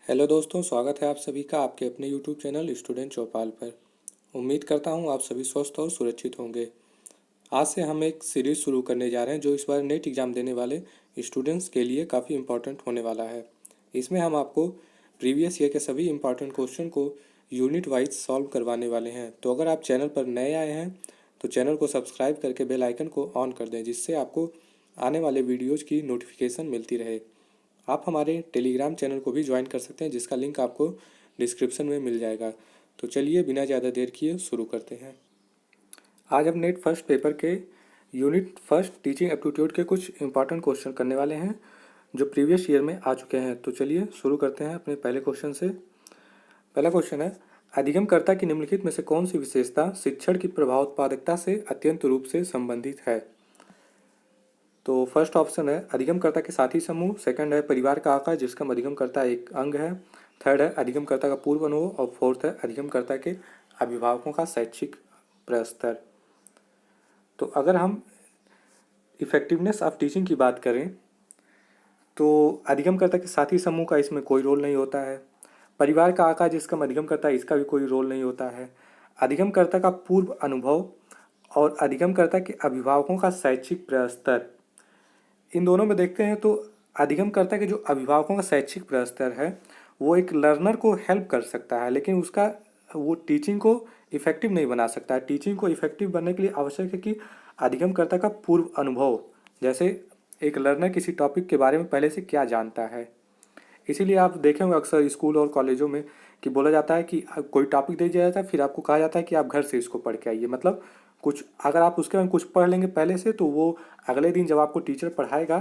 Hello दोस्तों, स्वागत है आप सभी का आपके अपने यूट्यूब चैनल स्टूडेंट चौपाल पर। उम्मीद करता हूँ आप सभी स्वस्थ और सुरक्षित होंगे। आज से हम एक सीरीज़ शुरू करने जा रहे हैं जो इस बार नेट एग्ज़ाम देने वाले स्टूडेंट्स के लिए काफ़ी इम्पोर्टेंट होने वाला है। इसमें हम आपको प्रीवियस ईयर के सभी इम्पोर्टेंट क्वेश्चन को यूनिट वाइज सॉल्व करवाने वाले हैं। तो अगर आप चैनल पर नए आए हैं तो चैनल को सब्सक्राइब करके बेल आइकन को ऑन कर दें, जिससे आपको आने वाले वीडियोज़ की नोटिफिकेशन मिलती रहे। आप हमारे टेलीग्राम चैनल को भी ज्वाइन कर सकते हैं, जिसका लिंक आपको डिस्क्रिप्शन में मिल जाएगा। तो चलिए बिना ज़्यादा देर किए शुरू करते हैं। आज हम नेट फर्स्ट पेपर के यूनिट फर्स्ट टीचिंग एप्टीट्यूड के कुछ इंपॉर्टेंट क्वेश्चन करने वाले हैं जो प्रीवियस ईयर में आ चुके हैं। तो चलिए शुरू करते हैं अपने पहले क्वेश्चन से। पहला क्वेश्चन है, अधिगमकर्ता की निम्नलिखित में से कौन सी विशेषता शिक्षण की प्रभावोत्पादकता से अत्यंत रूप से संबंधित है। तो फर्स्ट ऑप्शन है अधिगमकर्ता के साथी समूह, सेकंड है परिवार का आकार जिसका अधिगमकर्ता एक अंग है, थर्ड है अधिगमकर्ता का पूर्व अनुभव और फोर्थ है अधिगमकर्ता के अभिभावकों का शैक्षिक प्रस्तर। तो अगर हम इफेक्टिवनेस ऑफ टीचिंग की बात करें तो अधिगमकर्ता के साथी समूह का इसमें कोई रोल नहीं होता है। परिवार का आकार जिसका अधिगमकर्ता है इसका भी कोई रोल नहीं होता है। अधिगमकर्ता का पूर्व अनुभव और अधिगमकर्ता के अभिभावकों का शैक्षिक प्रस्तर, इन दोनों में देखते हैं तो अधिगमकर्ता के जो अभिभावकों का शैक्षिक प्रस्तर है वो एक लर्नर को हेल्प कर सकता है, लेकिन उसका वो टीचिंग को इफेक्टिव नहीं बना सकता है। टीचिंग को इफेक्टिव बनने के लिए आवश्यक है कि अधिगमकर्ता का पूर्व अनुभव, जैसे एक लर्नर किसी टॉपिक के बारे में पहले से क्या जानता है। इसीलिए आप देखे होंगे अक्सर स्कूल और कॉलेजों में कि बोला जाता है कि कोई टॉपिक दे दिया जाता है, फिर आपको कहा जाता है कि आप घर से इसको पढ़ के आइए। मतलब कुछ अगर आप उसके में कुछ पढ़ लेंगे पहले से तो वो अगले दिन जब आपको टीचर पढ़ाएगा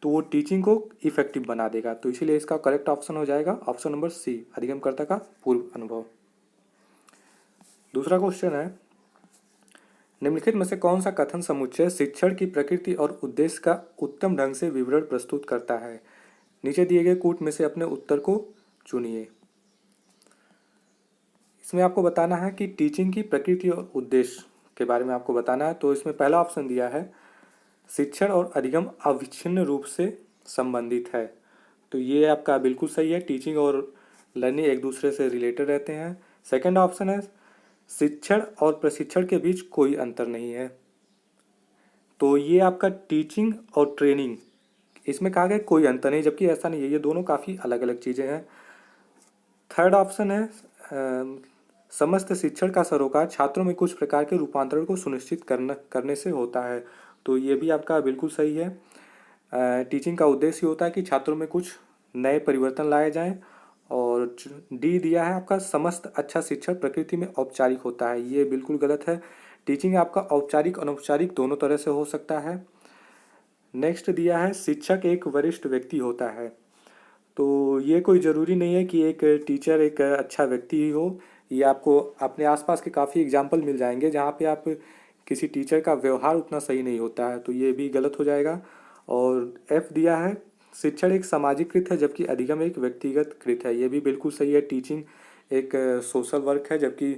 तो वो टीचिंग को इफेक्टिव बना देगा। तो इसीलिए इसका करेक्ट ऑप्शन हो जाएगा ऑप्शन नंबर सी, अधिगमकर्ता का पूर्व अनुभव। दूसरा क्वेश्चन है, निम्नलिखित में से कौन सा कथन समुच्चय शिक्षण की प्रकृति और उद्देश्य का उत्तम ढंग से विवरण प्रस्तुत करता है। नीचे दिए गए कूट में से अपने उत्तर को चुनिए। इसमें आपको बताना है कि टीचिंग की प्रकृति और उद्देश्य के बारे में आपको बताना है। तो इसमें पहला ऑप्शन दिया है शिक्षण और अधिगम अविच्छिन्न रूप से संबंधित है। तो ये आपका बिल्कुल सही है, टीचिंग और लर्निंग एक दूसरे से रिलेटेड रहते हैं। सेकंड ऑप्शन है शिक्षण और प्रशिक्षण के बीच कोई अंतर नहीं है। तो ये आपका टीचिंग और ट्रेनिंग, इसमें कहा गया कोई अंतर नहीं, जबकि ऐसा नहीं है, ये दोनों काफ़ी अलग अलग चीज़ें हैं। थर्ड ऑप्शन है समस्त शिक्षण का सरोकार छात्रों में कुछ प्रकार के रूपांतरण को सुनिश्चित करने से होता है। तो ये भी आपका बिल्कुल सही है। टीचिंग का उद्देश्य होता है कि छात्रों में कुछ नए परिवर्तन लाए जाएं। और डी दिया है आपका समस्त अच्छा शिक्षण प्रकृति में औपचारिक होता है, ये बिल्कुल गलत है। टीचिंग आपका औपचारिक अनौपचारिक दोनों तरह से हो सकता है। नेक्स्ट दिया है शिक्षक एक वरिष्ठ व्यक्ति होता है। तो ये कोई ज़रूरी नहीं है कि एक टीचर एक अच्छा व्यक्ति ही हो। ये आपको अपने आसपास के काफ़ी एग्जाम्पल मिल जाएंगे जहाँ पे आप किसी टीचर का व्यवहार उतना सही नहीं होता है, तो ये भी गलत हो जाएगा। और एफ दिया है शिक्षण एक सामाजिक है जबकि अधिगम एक व्यक्तिगत कृत है, ये भी बिल्कुल सही है। टीचिंग एक सोशल वर्क है जबकि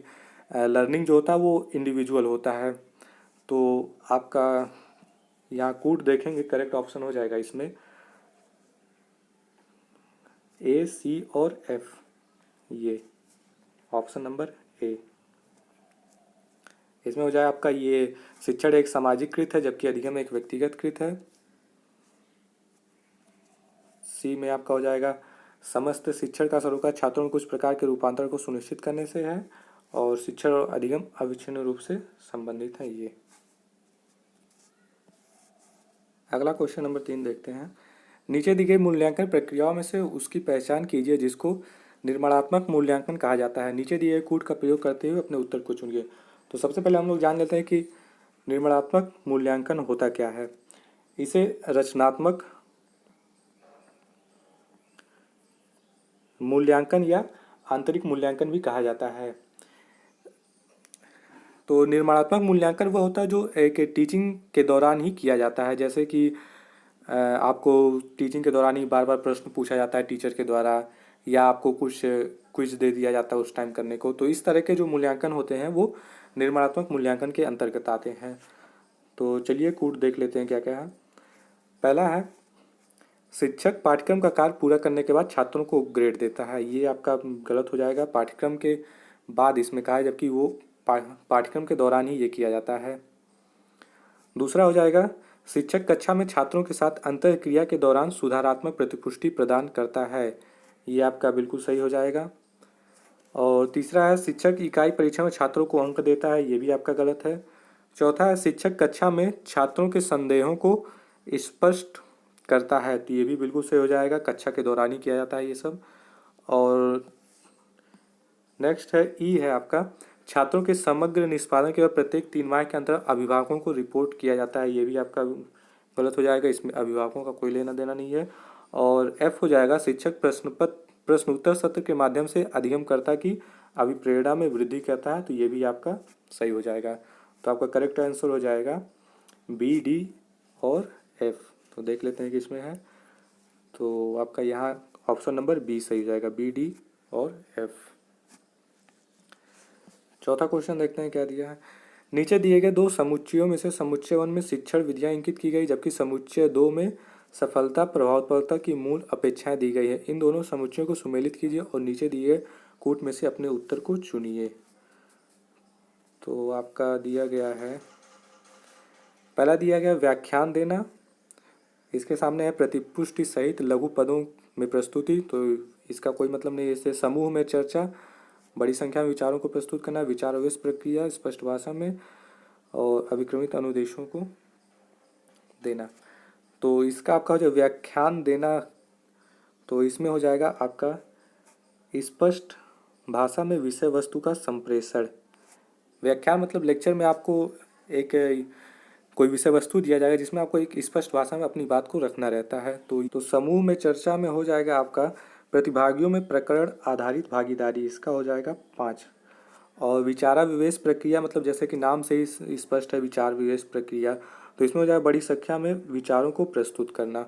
लर्निंग जो होता है वो इंडिविजुअल होता है। तो आपका यहाँ कूट देखेंगे करेक्ट ऑप्शन हो जाएगा इसमें ए, सी और एफ, ये ऑप्शन नंबर ए। इसमें हो जाए आपका ये शिक्षण एक सामाजिक कृत है जबकि अधिगम एक व्यक्तिगत कृत है। सी में आपका हो जाएगा समस्त शिक्षण का सरोकार छात्रों में कुछ प्रकार के रूपांतरण को सुनिश्चित करने से है, और शिक्षण और अधिगम अविच्छिन्न रूप से संबंधित है ये। अगला क्वेश्चन नंबर 3 देखते हैं। नीचे दी गई मूल्यांकन प्रक्रियाओं में से उसकी पहचान कीजिए जिसको निर्माणात्मक मूल्यांकन कहा जाता है। नीचे दिए कूट का प्रयोग करते हुए अपने उत्तर को चुनिए। तो सबसे पहले हम लोग जान लेते हैं कि निर्माणात्मक मूल्यांकन होता क्या है। इसे रचनात्मक मूल्यांकन या आंतरिक मूल्यांकन भी कहा जाता है। तो निर्माणात्मक मूल्यांकन वह होता है जो एक टीचिंग के दौरान ही किया जाता है, जैसे कि आपको टीचिंग के दौरान ही बार बार प्रश्न पूछा जाता है टीचर के द्वारा, या आपको कुछ क्विज दे दिया जाता है उस टाइम करने को। तो इस तरह के जो मूल्यांकन होते हैं वो निर्माणात्मक मूल्यांकन के अंतर्गत आते हैं। तो चलिए कूट देख लेते हैं क्या क्या है। पहला है शिक्षक पाठ्यक्रम का कार्य पूरा करने के बाद छात्रों को ग्रेड देता है, ये आपका गलत हो जाएगा। पाठ्यक्रम के बाद इसमें कहा है, जबकि वो पाठ्यक्रम के दौरान ही ये किया जाता है। दूसरा हो जाएगा, शिक्षक कक्षा में छात्रों के साथ अंतःक्रिया के दौरान सुधारात्मक प्रतिपुष्टि प्रदान करता है, ये आपका बिल्कुल सही हो जाएगा। और तीसरा है, शिक्षक इकाई परीक्षा में छात्रों को अंक देता है, ये भी आपका गलत है। चौथा है, शिक्षक कक्षा में छात्रों के संदेहों को स्पष्ट करता है, तो ये भी बिल्कुल सही हो जाएगा, कक्षा के दौरान ही किया जाता है ये सब। और नेक्स्ट है ई है आपका, छात्रों के समग्र निष्पादन के बाद प्रत्येक 3 माह के अंतर अभिभावकों को रिपोर्ट किया जाता है, ये भी आपका गलत हो जाएगा, इसमें अभिभावकों का कोई लेना देना नहीं है। और एफ हो जाएगा, शिक्षक प्रश्नोत्तर सत्र के माध्यम से अधिगमकर्ता की अभिप्रेरणा में वृद्धि करता है, तो ये भी आपका सही हो जाएगा। तो आपका करेक्ट आंसर हो जाएगा बी, डी और एफ। तो देख लेते हैं कि इसमें है, तो आपका यहाँ ऑप्शन नंबर बी सही हो जाएगा, बी, डी और एफ। चौथा क्वेश्चन देखते हैं क्या दिया है। नीचे दिए गए दो समुच्चयों में से समुच्चय 1 में शिक्षण विधियां इंकित की गई, जबकि समुच्चय 2 में सफलता प्रभावप्रदता की मूल अपेक्षाएं दी गई है। इन दोनों समुच्चयों को सुमेलित कीजिए और नीचे दिए कूट में से अपने उत्तर को चुनिए। तो आपका दिया गया है, पहला दिया गया व्याख्यान देना, इसके सामने है प्रतिपुष्टि सहित लघु पदों में प्रस्तुति, तो इसका कोई मतलब नहीं है। इससे समूह में चर्चा, बड़ी संख्या में विचारों को प्रस्तुत करना, विचार आवेश प्रक्रिया स्पष्ट भाषा में, और अभिक्रमित अनुदेशों को देना। तो इसका आपका जो व्याख्यान देना, तो इसमें हो जाएगा आपका स्पष्ट भाषा में विषय वस्तु का संप्रेषण। व्याख्यान मतलब लेक्चर में आपको एक कोई विषय वस्तु दिया जाएगा जिसमें आपको एक स्पष्ट भाषा में अपनी बात को रखना रहता है। तो समूह में चर्चा में हो जाएगा आपका प्रतिभागियों में प्रकरण आधारित भागीदारी, इसका हो जाएगा 5। और विचारा विवेश प्रक्रिया मतलब जैसे कि नाम से ही स्पष्ट है, विचार विवेश प्रक्रिया, तो इसमें हो जाएगा बड़ी संख्या में विचारों को प्रस्तुत करना।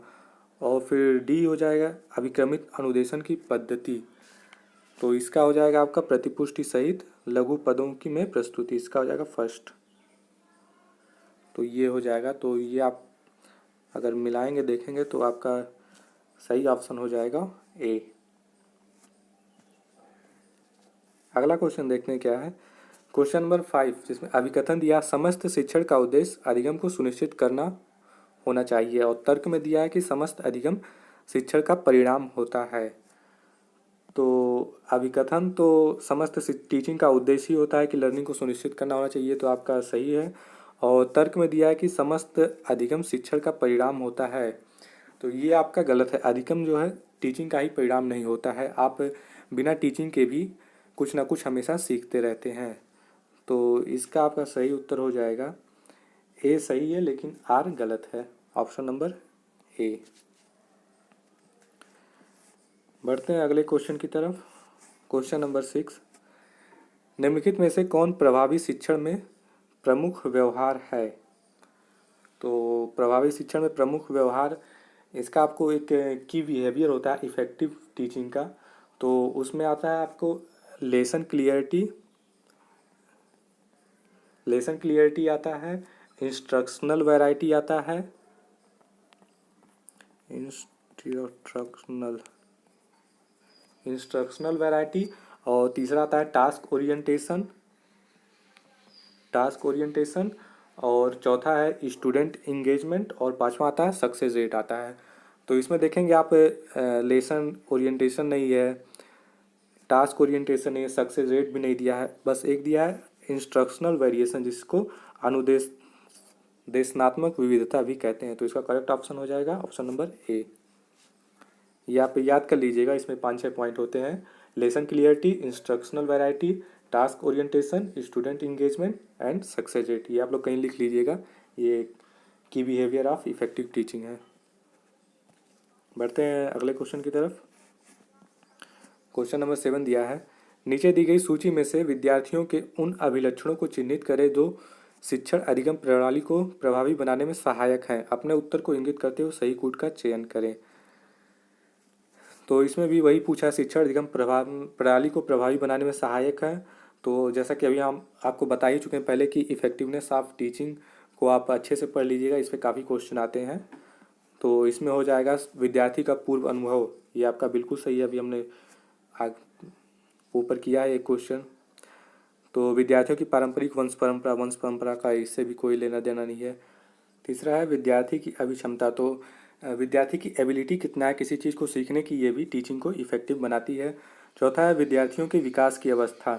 और फिर डी हो जाएगा अभिक्रमित अनुदेशन की पद्धति, तो इसका हो जाएगा आपका प्रतिपुष्टि सहित लघु पदों की में प्रस्तुति, इसका हो जाएगा फर्स्ट। तो ये हो जाएगा, तो ये आप अगर मिलाएंगे देखेंगे तो आपका सही ऑप्शन हो जाएगा ए। अगला क्वेश्चन देखते हैं क्या है। क्वेश्चन नंबर 5, जिसमें अभिकथन दिया समस्त शिक्षण का उद्देश्य अधिगम को सुनिश्चित करना होना चाहिए, और तर्क में दिया है कि समस्त अधिगम शिक्षण का परिणाम होता है। तो अभिकथन तो समस्त टीचिंग का उद्देश्य ही होता है कि लर्निंग को सुनिश्चित करना होना चाहिए, तो आपका सही है। और तर्क में दिया है कि समस्त अधिगम शिक्षण का परिणाम होता है, तो ये आपका गलत है। अधिगम जो है टीचिंग का ही परिणाम नहीं होता है, आप बिना टीचिंग के भी कुछ ना कुछ हमेशा सीखते रहते हैं। तो इसका आपका सही उत्तर हो जाएगा ए सही है, लेकिन आर गलत है, ऑप्शन नंबर ए। बढ़ते हैं अगले क्वेश्चन की तरफ। क्वेश्चन नंबर 6, निम्नलिखित में से कौन प्रभावी शिक्षण में प्रमुख व्यवहार है। तो प्रभावी शिक्षण में प्रमुख व्यवहार, इसका आपको एक की बिहेवियर होता है इफेक्टिव टीचिंग का, तो उसमें आता है आपको लेसन क्लियरिटी आता है, इंस्ट्रक्शनल वैरायटी आता है, इंस्ट्रक्शनल वैरायटी, और तीसरा आता है टास्क ओरिएंटेशन, और चौथा है स्टूडेंट इंगेजमेंट, और पांचवा आता है सक्सेस रेट आता है। तो इसमें देखेंगे आप लेसन ओरिएंटेशन नहीं है, टास्क ओरिएंटेशन नहीं है, सक्सेस रेट भी नहीं दिया है, बस एक दिया है इंस्ट्रक्शनल वेरिएशन, जिसको अनुदेशनात्मक विविधता भी कहते हैं। तो इसका करेक्ट ऑप्शन हो जाएगा ऑप्शन नंबर ए। ये आप याद कर लीजिएगा, इसमें 5-6 पॉइंट होते हैं, lesson clarity, instructional variety, task orientation, student engagement and success rate, ये आप लोग कहीं लिख लीजिएगा, ये की बिहेवियर ऑफ इफेक्टिव टीचिंग है। बढ़ते हैं अगले क्वेश्चन की तरफ। क्वेश्चन नंबर 7 दिया है, नीचे दी गई सूची में से विद्यार्थियों के उन अभिलक्षणों को चिन्हित करें जो शिक्षण अधिगम प्रणाली को प्रभावी बनाने में सहायक हैं। अपने उत्तर को इंगित करते हुए सही कूट का चयन करें। तो इसमें भी वही पूछा, शिक्षण अधिगम प्रणाली को प्रभावी बनाने में सहायक है। तो जैसा कि अभी हम आपको बता ही चुके हैं पहले कि इफेक्टिवनेस ऑफ टीचिंग को आप अच्छे से पढ़ लीजिएगा, इस पर काफ़ी क्वेश्चन आते हैं। तो इसमें हो जाएगा विद्यार्थी का पूर्व अनुभव, ये आपका बिल्कुल सही है। अभी हमने आग ऊपर किया है एक क्वेश्चन। तो विद्यार्थियों की पारंपरिक वंश परंपरा का इससे भी कोई लेना देना नहीं है। तीसरा है विद्यार्थी की अभिक्षमता। तो विद्यार्थी की एबिलिटी कितना है किसी चीज़ को सीखने की, ये भी टीचिंग को इफेक्टिव बनाती है। चौथा है विद्यार्थियों के विकास की अवस्था।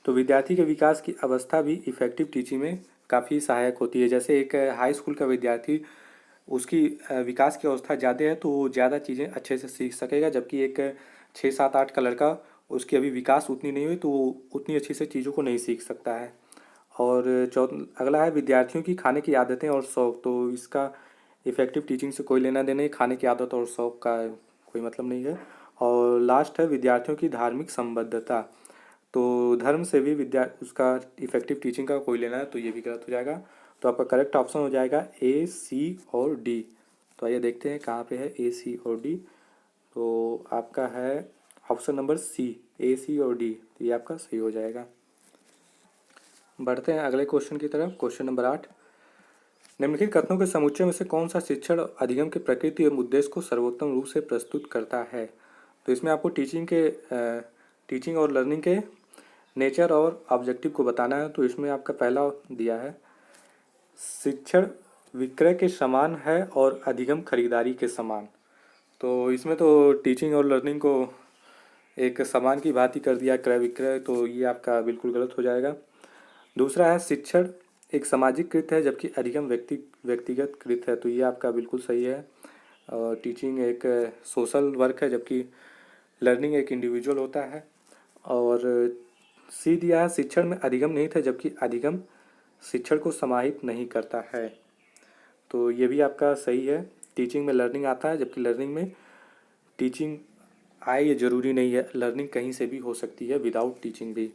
तो विद्यार्थी के विकास की अवस्था भी इफेक्टिव टीचिंग में काफ़ी सहायक होती है। जैसे एक हाई स्कूल का विद्यार्थी, उसकी विकास की अवस्था ज़्यादा है तो वो ज़्यादा चीज़ें अच्छे से सीख सकेगा, जबकि एक 6 7 8 का लड़का, उसकी अभी विकास उतनी नहीं हुई तो वो उतनी अच्छी से चीज़ों को नहीं सीख सकता है। और अगला है विद्यार्थियों की खाने की आदतें और शौक। तो इसका इफ़ेक्टिव टीचिंग से कोई लेना देना नहीं, खाने की आदत और शौक का कोई मतलब नहीं है। और लास्ट है विद्यार्थियों की धार्मिक संबद्धता। तो धर्म से भी उसका इफ़ेक्टिव टीचिंग का कोई लेना है तो ये भी गलत हो जाएगा। तो आपका करेक्ट ऑप्शन हो जाएगा ए, सी और डी। तो आइए देखते हैं कहाँ पे है ए, सी और डी। तो आपका है ऑप्शन नंबर सी, ए, सी और डी, तो ये आपका सही हो जाएगा। बढ़ते हैं अगले क्वेश्चन की तरफ। क्वेश्चन नंबर 8, निम्नलिखित कथनों के समुच्चय में से कौन सा शिक्षण अधिगम की प्रकृति एवं उद्देश्य को सर्वोत्तम रूप से प्रस्तुत करता है। तो इसमें आपको टीचिंग और लर्निंग के नेचर और ऑब्जेक्टिव को बताना है। तो इसमें आपका पहला दिया है, शिक्षण विक्रय के समान है और अधिगम खरीदारी के समान। तो इसमें तो टीचिंग और लर्निंग को एक सामान की भांति कर दिया क्रय विक्रय, तो ये आपका बिल्कुल गलत हो जाएगा। दूसरा है शिक्षण एक सामाजिक कृत है जबकि अधिगम व्यक्तिगत कृत है, तो ये आपका बिल्कुल सही है। और टीचिंग एक सोशल वर्क है जबकि लर्निंग एक इंडिविजुअल होता है। और सी दिया है, शिक्षण में अधिगम नहीं था जबकि अधिगम शिक्षण को समाहित नहीं करता है, तो ये भी आपका सही है। टीचिंग में लर्निंग आता है जबकि लर्निंग में टीचिंग आए ये ज़रूरी नहीं है, लर्निंग कहीं से भी हो सकती है विदाउट टीचिंग भी।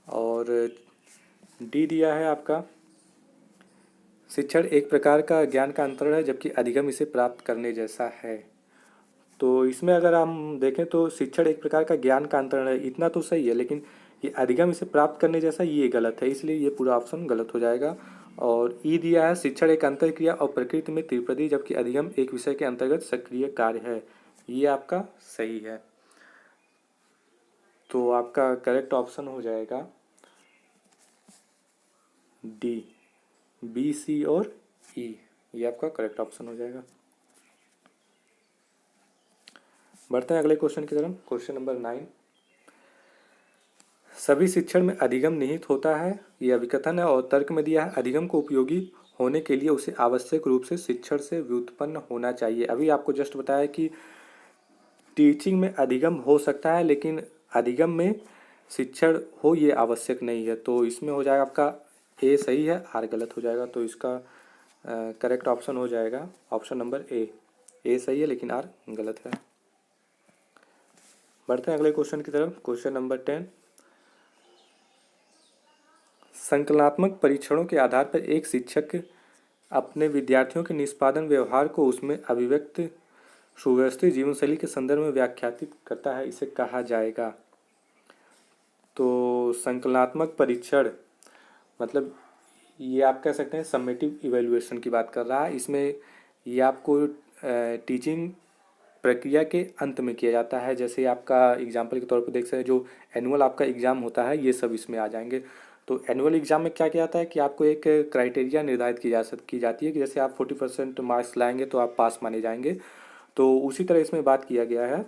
और डी दिया है आपका, शिक्षण एक प्रकार का ज्ञान का अंतरण है जबकि अधिगम इसे प्राप्त करने जैसा है। तो इसमें अगर हम देखें तो शिक्षण एक प्रकार का ज्ञान का अंतरण है, इतना तो सही है, लेकिन ये अधिगम इसे प्राप्त करने जैसा ये गलत है, इसलिए ये पूरा ऑप्शन गलत हो जाएगा। और ई दिया है, शिक्षण एक अंतरक्रिया और प्रकृति में त्रिपदी जबकि अधिगम एक विषय के अंतर्गत सक्रिय कार्य है, ये आपका सही है। तो आपका करेक्ट ऑप्शन हो जाएगा डी, बी, सी और ई, ये आपका करेक्ट ऑप्शन हो जाएगा। बढ़ते हैं अगले क्वेश्चन की तरफ। क्वेश्चन नंबर 9, सभी शिक्षण में अधिगम निहित होता है, ये अभिकथन है। और तर्क में दिया है, अधिगम को उपयोगी होने के लिए उसे आवश्यक रूप से शिक्षण से व्युत्पन्न होना चाहिए। अभी आपको जस्ट बताया कि टीचिंग में अधिगम हो सकता है लेकिन अधिगम में शिक्षण हो ये आवश्यक नहीं है। तो इसमें हो जाएगा आपका ए सही है, आर गलत हो जाएगा। तो इसका करेक्ट ऑप्शन हो जाएगा ऑप्शन नंबर ए सही है लेकिन आर गलत है। बढ़ते हैं अगले क्वेश्चन की तरफ। क्वेश्चन नंबर 10, संकलनात्मक परीक्षणों के आधार पर एक शिक्षक अपने विद्यार्थियों के निष्पादन व्यवहार को उसमें अभिव्यक्त सुव्यवस्थित जीवनशैली के संदर्भ में व्याख्यातित करता है, इसे कहा जाएगा। तो संकलनात्मक परीक्षण मतलब ये आप कह सकते हैं समेटिव इवैल्यूएशन की बात कर रहा है। इसमें ये आपको टीचिंग प्रक्रिया के अंत में किया जाता है। जैसे आपका एग्जाम्पल के तौर पर देख सकते हैं, जो एनुअल आपका एग्ज़ाम होता है ये सब इसमें आ जाएंगे। तो एनुअल एग्ज़ाम में क्या किया जाता है कि आपको एक क्राइटेरिया निर्धारित की जाती है कि जैसे आप 40% मार्क्स लाएंगे तो आप पास माने जाएंगे। तो उसी तरह इसमें बात किया गया है।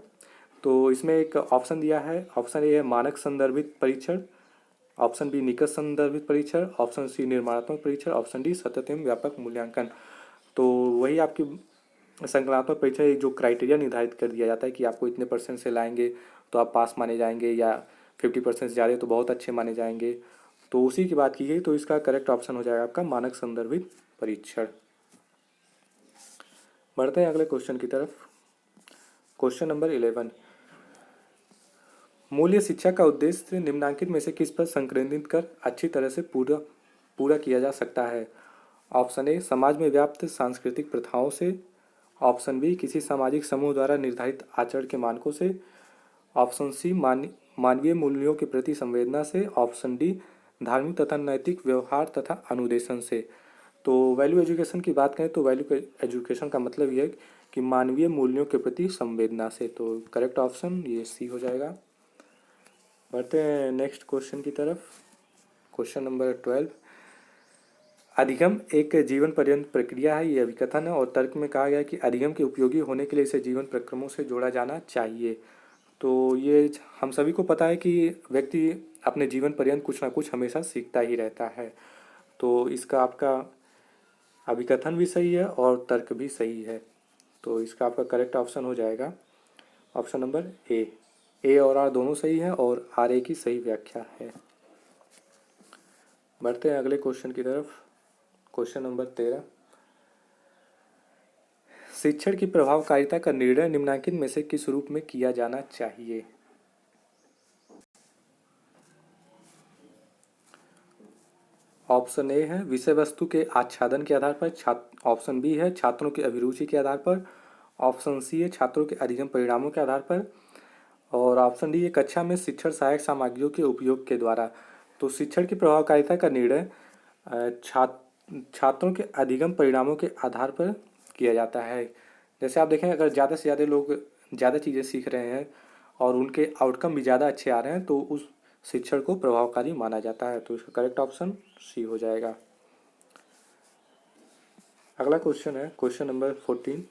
तो इसमें एक ऑप्शन दिया है, ऑप्शन ए है मानक संदर्भित परीक्षण, ऑप्शन बी निकट संदर्भित परीक्षण, ऑप्शन सी निर्माणात्मक परीक्षण, ऑप्शन डी सतत एवं व्यापक मूल्यांकन। तो वही आपकी संकलनात्मक परीक्षा एक जो क्राइटेरिया निर्धारित कर दिया जाता है कि आपको इतने % से लाएंगे तो आप पास माने जाएंगे, या 50% से ज़्यादा तो बहुत अच्छे माने जाएंगे। तो उसी की बात की गई। तो इसका करेक्ट ऑप्शन हो जाएगा आपका मानक संदर्भित परीक्षण। बढ़ते हैं अगले क्वेश्चन की तरफ। क्वेश्चन नंबर 11, मूल्य शिक्षा का उद्देश्य निम्नांकित में से किस पर संकेंद्रित कर अच्छी तरह से पूरा किया जा सकता है। ऑप्शन ए समाज में व्याप्त सांस्कृतिक प्रथाओं से, ऑप्शन बी किसी सामाजिक समूह द्वारा निर्धारित आचरण के मानकों से, ऑप्शन सी मानवीय मूल्यों के प्रति संवेदना से, ऑप्शन डी धार्मिक तथा नैतिक व्यवहार तथा अनुदेशन से। तो वैल्यू एजुकेशन की बात करें तो वैल्यू एजुकेशन का मतलब ये है कि मानवीय मूल्यों के प्रति संवेदना से। तो करेक्ट ऑप्शन ये सी हो जाएगा। बढ़ते हैं नेक्स्ट क्वेश्चन की तरफ। Question number 12। अधिगम एक जीवन पर्यंत प्रक्रिया है, ये अभिकथन है और तर्क में कहा गया है कि अधिगम के उपयोगी होने के लिए इसे जीवन प्रक्रमों से जोड़ा जाना चाहिए। तो ये हम सभी को पता है कि व्यक्ति अपने जीवन पर्यंत कुछ ना कुछ हमेशा सीखता ही रहता है। तो इसका आपका अभिकथन भी सही है और तर्क भी सही है। तो इसका आपका करेक्ट ऑप्शन हो जाएगा ऑप्शन नंबर ए और आर दोनों सही है और आर ए की सही व्याख्या है। बढ़ते हैं अगले क्वेश्चन की तरफ। Question number 13। शिक्षण की प्रभावकारिता का निर्णय निम्नलिखित में से किस रूप में किया जाना चाहिए? ऑप्शन ए है विषय वस्तु के आच्छादन के आधार पर, ऑप्शन बी है छात्रों की अभिरुचि के आधार पर, ऑप्शन सी है छात्रों के अधिगम परिणामों के आधार पर, और ऑप्शन डी है कक्षा में शिक्षण सहायक सामग्रियों के उपयोग के द्वारा। तो शिक्षण की प्रभावकारिता का निर्णय छात्रों के अधिगम परिणामों के आधार पर किया जाता है। जैसे आप देखें, अगर ज़्यादा से ज़्यादा लोग ज़्यादा चीज़ें सीख रहे हैं और उनके आउटकम भी ज़्यादा अच्छे आ रहे हैं तो उस शिक्षण को प्रभावकारी माना जाता है। तो इसका करेक्ट ऑप्शन सी हो जाएगा। अगला क्वेश्चन है क्वेश्चन नंबर 14।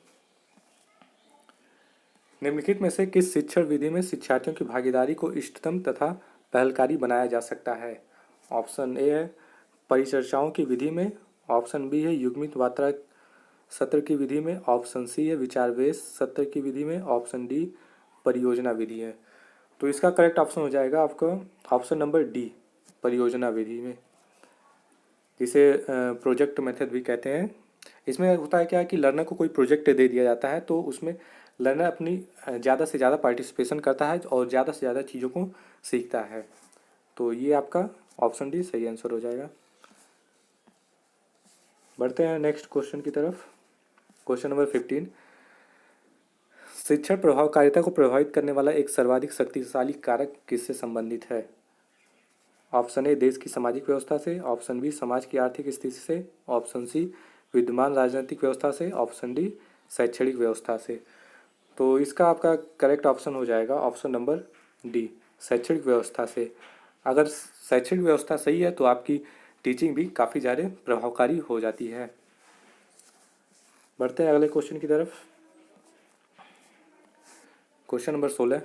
निम्नलिखित में से किस शिक्षण विधि में शिक्षार्थियों की भागीदारी को इष्टतम तथा पहलकारी बनाया जा सकता है? ऑप्शन ए है परिचर्चाओं की विधि में, ऑप्शन बी है युग्मित वार्ता सत्र की विधि में, ऑप्शन सी है विचार वेश सत्र की विधि में, ऑप्शन डी परियोजना विधि है। तो इसका करेक्ट ऑप्शन हो जाएगा आपका ऑप्शन नंबर डी परियोजना विधि में, जिसे प्रोजेक्ट मेथड भी कहते हैं। इसमें होता है क्या कि लर्नर को कोई प्रोजेक्ट दे दिया जाता है तो उसमें लर्नर अपनी ज़्यादा से ज़्यादा पार्टिसिपेशन करता है और ज़्यादा से ज़्यादा चीज़ों को सीखता है। तो ये आपका ऑप्शन डी सही आंसर हो जाएगा। बढ़ते हैं नेक्स्ट क्वेश्चन की तरफ। Question number 15। शिक्षण प्रभावकारिता को प्रभावित करने वाला एक सर्वाधिक शक्तिशाली कारक किससे संबंधित है? ऑप्शन ए देश की सामाजिक व्यवस्था से, ऑप्शन बी समाज की आर्थिक स्थिति से, ऑप्शन सी विद्यमान राजनीतिक व्यवस्था से, ऑप्शन डी शैक्षणिक व्यवस्था से। तो इसका आपका करेक्ट ऑप्शन हो जाएगा ऑप्शन नंबर डी शैक्षणिक व्यवस्था से। अगर शैक्षणिक व्यवस्था सही है तो आपकी टीचिंग भी काफ़ी ज़्यादा प्रभावकारी हो जाती है। बढ़ते हैं अगले क्वेश्चन की तरफ। Question number 16।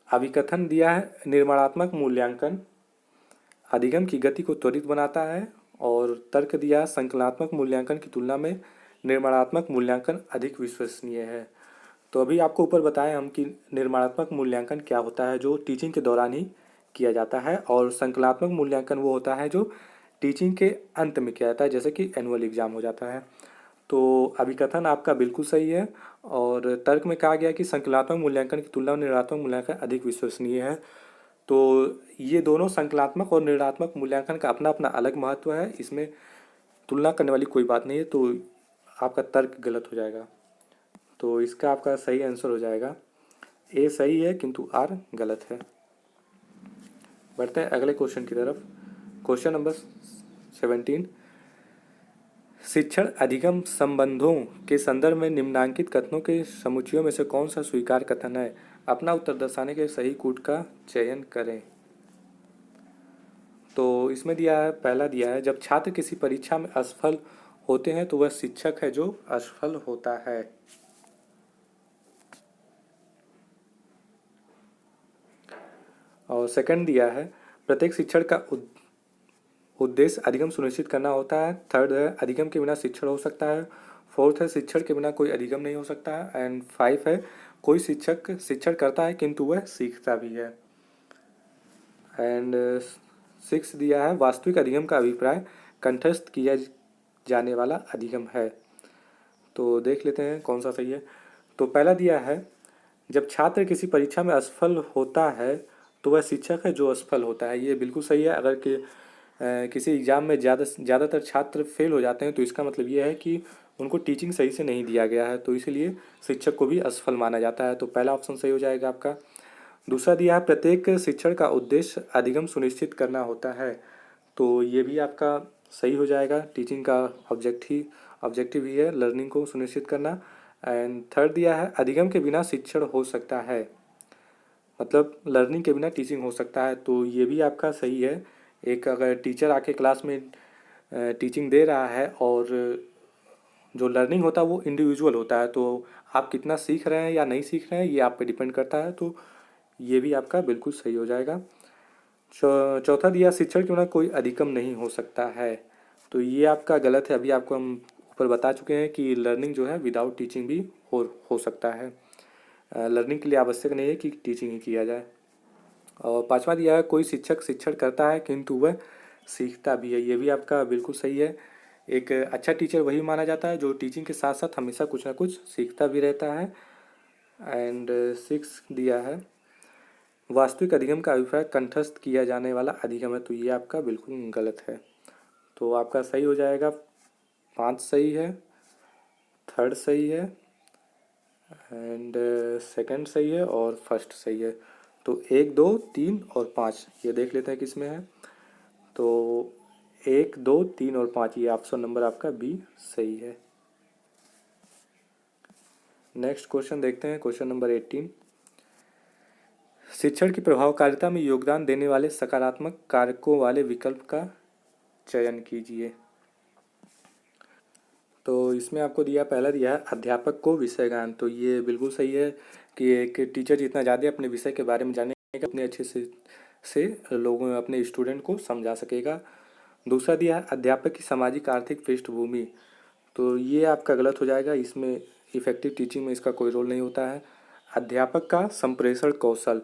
अभिकथन दिया है निर्माणात्मक मूल्यांकन अधिगम की गति को त्वरित बनाता है, और तर्क दिया संकलनात्मक मूल्यांकन की तुलना में निर्माणात्मक मूल्यांकन अधिक विश्वसनीय है। तो अभी आपको ऊपर बताएं हम कि निर्माणात्मक मूल्यांकन क्या होता है जो टीचिंग के दौरान ही किया जाता है, और संकलनात्मक मूल्यांकन वो होता है जो टीचिंग के अंत में किया जाता है, जैसे कि एनुअल एग्जाम हो जाता है। तो अभिकथन आपका बिल्कुल सही है, और तर्क में कहा गया कि संकलनात्मक मूल्यांकन की तुलना में निर्णात्मक मूल्यांकन अधिक विश्वसनीय है। तो ये दोनों संकलनात्मक और निर्णात्मक मूल्यांकन का अपना अपना अलग महत्व है, इसमें तुलना करने वाली कोई बात नहीं है। तो आपका तर्क गलत हो जाएगा। तो इसका आपका सही आंसर हो जाएगा ए सही है किंतु आर गलत है। बढ़ते हैं अगले क्वेश्चन की तरफ। Question number 17। शिक्षण अधिगम संबंधों के संदर्भ में निम्नांकित कथनों के समुच्चयों में से कौन सा स्वीकार कथन है? अपना उत्तर दर्शाने के सही कूट का चयन करें। तो इसमें दिया है, पहला दिया है जब छात्र किसी परीक्षा में असफल होते हैं तो वह शिक्षक है जो असफल होता है। और सेकंड दिया है प्रत्येक शिक्षण का उद्देश्य अधिगम सुनिश्चित करना होता है। थर्ड है अधिगम के बिना शिक्षण हो सकता है। फोर्थ है शिक्षण के बिना कोई अधिगम नहीं हो सकता है। एंड 5 है कोई शिक्षक शिक्षण करता है किंतु वह सीखता भी है। एंड 6 दिया है वास्तविक अधिगम का अभिप्राय कंठस्थ किया जाने वाला अधिगम है। तो देख लेते हैं कौन सा सही है। तो पहला दिया है जब छात्र किसी परीक्षा में असफल होता है तो वह शिक्षक है जो असफल होता है। ये बिल्कुल सही है। अगर किसी एग्ज़ाम में ज़्यादातर छात्र फेल हो जाते हैं तो इसका मतलब ये है कि उनको टीचिंग सही से नहीं दिया गया है, तो इसलिए शिक्षक को भी असफल माना जाता है। तो पहला ऑप्शन सही हो जाएगा आपका। दूसरा दिया है प्रत्येक शिक्षण का उद्देश्य अधिगम सुनिश्चित करना होता है। तो ये भी आपका सही हो जाएगा। टीचिंग का ऑब्जेक्टिव ही है लर्निंग को सुनिश्चित करना। एंड थर्ड दिया है अधिगम के बिना शिक्षण हो सकता है, मतलब लर्निंग के बिना टीचिंग हो सकता है। तो ये भी आपका सही है। एक अगर टीचर आके क्लास में टीचिंग दे रहा है और जो लर्निंग होता है वो इंडिविजुअल होता है, तो आप कितना सीख रहे हैं या नहीं सीख रहे हैं ये आप पे डिपेंड करता है। तो ये भी आपका बिल्कुल सही हो जाएगा। चौथा दिया शिक्षण के बिना कोई अधिगम नहीं हो सकता है, तो ये आपका गलत है। अभी आपको हम ऊपर बता चुके हैं कि लर्निंग जो है विदाउट टीचिंग भी हो सकता है। लर्निंग के लिए आवश्यक नहीं है कि टीचिंग ही किया जाए। और पांचवा दिया है कोई शिक्षक शिक्षण करता है किंतु वह सीखता भी है, ये भी आपका बिल्कुल सही है। एक अच्छा टीचर वही माना जाता है जो टीचिंग के साथ साथ हमेशा कुछ ना कुछ सीखता भी रहता है। एंड सिक्स दिया है वास्तविक अधिगम का अभिप्राय कंठस्थ किया जाने वाला अधिगम है, तो ये आपका बिल्कुल गलत है। तो आपका सही हो जाएगा, 5 सही है, थर्ड सही है, एंड सेकंड सही है और फर्स्ट सही है। तो 1 2 3 और 5 ये देख लेते हैं किस में है। तो 1 2 3 और 5 ये ऑप्शन नंबर आपका बी सही है। नेक्स्ट क्वेश्चन देखते हैं, क्वेश्चन नंबर 18। शिक्षण की प्रभावकारिता में योगदान देने वाले सकारात्मक कारकों वाले विकल्प का चयन कीजिए। तो इसमें आपको दिया, पहला दिया है अध्यापक को विषय ज्ञान, तो ये बिल्कुल सही है कि एक टीचर जितना ज़्यादा अपने विषय के बारे में जानेगा उतने अच्छे से लोगों अपने स्टूडेंट को समझा सकेगा। दूसरा दिया है अध्यापक की सामाजिक आर्थिक पृष्ठभूमि, तो ये आपका गलत हो जाएगा। इसमें इफेक्टिव टीचिंग में इसका कोई रोल नहीं होता है। अध्यापक का संप्रेषण कौशल,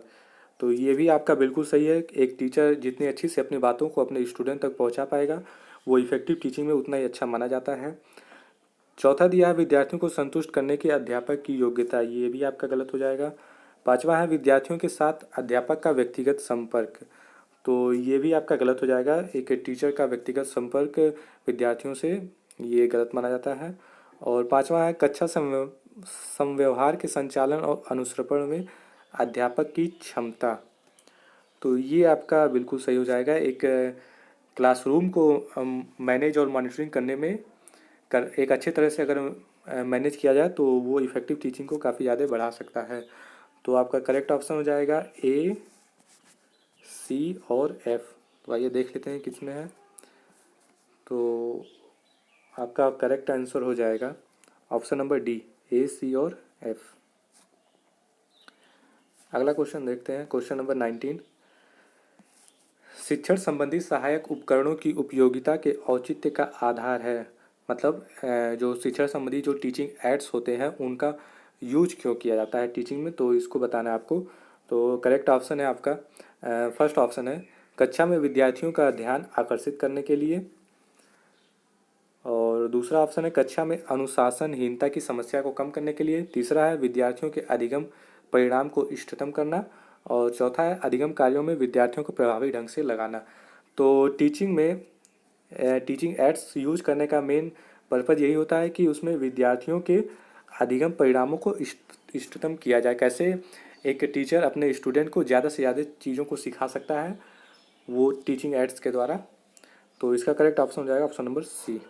तो ये भी आपका बिल्कुल सही है। एक टीचर जितनी अच्छी से अपनी बातों को अपने स्टूडेंट तक पहुंचा पाएगा वो इफेक्टिव टीचिंग में उतना ही अच्छा माना जाता है। चौथा दिया है विद्यार्थियों को संतुष्ट करने की अध्यापक की योग्यता, ये भी आपका गलत हो जाएगा। पांचवा है विद्यार्थियों के साथ अध्यापक का व्यक्तिगत संपर्क, तो ये भी आपका गलत हो जाएगा। एक टीचर का व्यक्तिगत संपर्क विद्यार्थियों से ये गलत माना जाता है। और पांचवा है कक्षा संव्यवहार के संचालन और अनुश्रवण में अध्यापक की क्षमता, तो ये आपका बिल्कुल सही हो जाएगा। एक क्लासरूम को मैनेज और मॉनिटरिंग करने में एक अच्छे तरह से अगर मैनेज किया जाए तो वो इफ़ेक्टिव टीचिंग को काफ़ी ज़्यादा बढ़ा सकता है। तो आपका करेक्ट ऑप्शन हो जाएगा ए, सी और एफ। तो आइए देख लेते हैं किस में है। तो आपका करेक्ट आंसर हो जाएगा ऑप्शन नंबर डी, ए, सी और एफ। अगला क्वेश्चन देखते हैं, क्वेश्चन नंबर 19। शिक्षण संबंधी सहायक उपकरणों की उपयोगिता के औचित्य का आधार है, मतलब जो शिक्षण संबंधी जो टीचिंग एड्स होते हैं उनका यूज क्यों किया जाता है टीचिंग में, तो इसको बताना है आपको। तो करेक्ट ऑप्शन है आपका फर्स्ट ऑप्शन है कक्षा में विद्यार्थियों का ध्यान आकर्षित करने के लिए। और दूसरा ऑप्शन है कक्षा में अनुशासनहीनता की समस्या को कम करने के लिए। तीसरा है विद्यार्थियों के अधिगम परिणाम को इष्टतम करना। और चौथा है अधिगम कार्यों में विद्यार्थियों को प्रभावी ढंग से लगाना। तो टीचिंग में टीचिंग एड्स यूज करने का मेन पर्पज़ यही होता है कि उसमें विद्यार्थियों के अधिगम परिणामों को इष्टतम किया जाए। कैसे एक टीचर अपने स्टूडेंट को ज़्यादा से ज़्यादा चीज़ों को सिखा सकता है, वो टीचिंग एड्स के द्वारा। तो इसका करेक्ट ऑप्शन हो जाएगा ऑप्शन नंबर सी।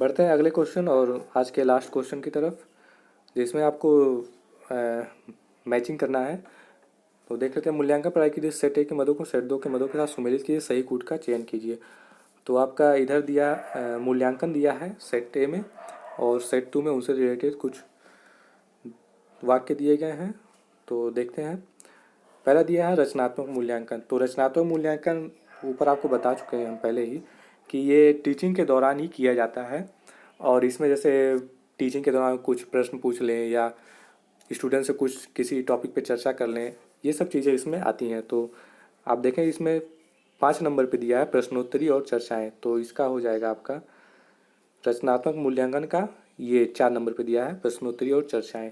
बढ़ते हैं अगले क्वेश्चन और आज के लास्ट क्वेश्चन की तरफ, जिसमें आपको मैचिंग करना है। तो देख लेते हैं, मूल्यांकन पढ़ाई कीजिए, सेट ए के मदों को सेट 2 के मदों के साथ सुमेलित कीजिए, सही कूट का चयन कीजिए। तो आपका इधर दिया मूल्यांकन दिया है सेट ए में, और सेट 2 में उनसे रिलेटेड कुछ वाक्य दिए गए हैं। तो देखते हैं, पहला दिया है रचनात्मक मूल्यांकन। तो रचनात्मक मूल्यांकन ऊपर आपको बता चुके हैं हम पहले ही कि ये टीचिंग के दौरान ही किया जाता है। और इसमें जैसे टीचिंग के दौरान कुछ प्रश्न पूछ लें या स्टूडेंट से कुछ किसी टॉपिक पे चर्चा कर लें, ये सब चीज़ें इसमें आती हैं। तो आप देखें इसमें 5 नंबर पे दिया है प्रश्नोत्तरी और चर्चाएं, तो इसका हो जाएगा आपका रचनात्मक मूल्यांकन का ये 4 नंबर पे दिया है प्रश्नोत्तरी और चर्चाएं।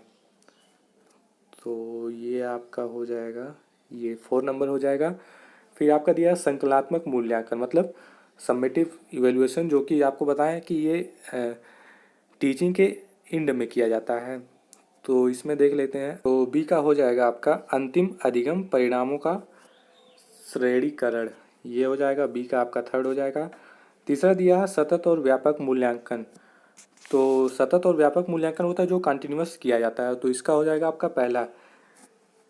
तो ये आपका हो जाएगा, ये 4 नंबर हो जाएगा। फिर आपका दिया है संकलनात्मक मूल्यांकन, मतलब समेटिव इवेल्युएशन, जो कि आपको बताएं कि ये टीचिंग के एंड में किया जाता है। तो इसमें देख लेते हैं, तो बी का हो जाएगा आपका अंतिम अधिगम परिणामों का श्रेणीकरण, ये हो जाएगा बी का आपका थर्ड हो जाएगा। तीसरा दिया है सतत और व्यापक मूल्यांकन, तो सतत और व्यापक मूल्यांकन होता है जो कंटिन्यूअस किया जाता है। तो इसका हो जाएगा आपका पहला,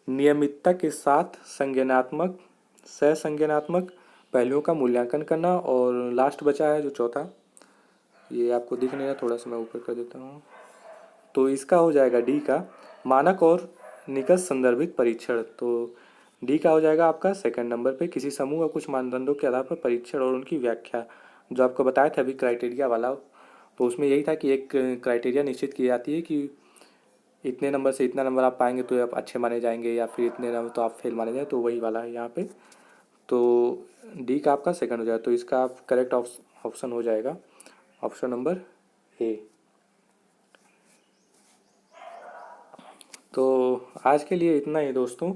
नियमितता के साथ संज्ञानात्मक सहसंज्ञानात्मक पहलुओं का मूल्यांकन करना। और लास्ट बचा है जो चौथा, ये आपको दिख नहीं रहा, थोड़ा सा मैं ऊपर कर देता हूँ। तो इसका हो जाएगा डी का, मानक और निकट संदर्भित परीक्षण। तो डी का हो जाएगा आपका सेकंड नंबर पे, किसी समूह या कुछ मानदंडों के आधार पर परीक्षण और उनकी व्याख्या। जो आपको बताया था अभी क्राइटेरिया वाला, तो उसमें यही था कि एक क्राइटेरिया निश्चित की जाती है कि इतने नंबर से इतना नंबर आप पाएंगे तो आप अच्छे माने जाएंगे, या फिर इतने नंबर तो आप फेल माने जाए, तो वही वाला है यहाँ पे। तो डी का आपका सेकंड हो जाएगा। तो इसका आप करेक्ट ऑप्शन हो जाएगा ऑप्शन नंबर ए। तो आज के लिए इतना ही दोस्तों।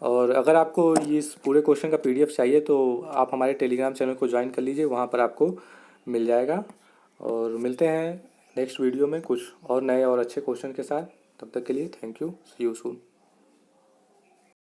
और अगर आपको इस पूरे क्वेश्चन का पीडीएफ चाहिए तो आप हमारे टेलीग्राम चैनल को ज्वाइन कर लीजिए, वहाँ पर आपको मिल जाएगा। और मिलते हैं नेक्स्ट वीडियो में कुछ और नए और अच्छे क्वेश्चन के साथ। तब तक के लिए thank you, see you soon.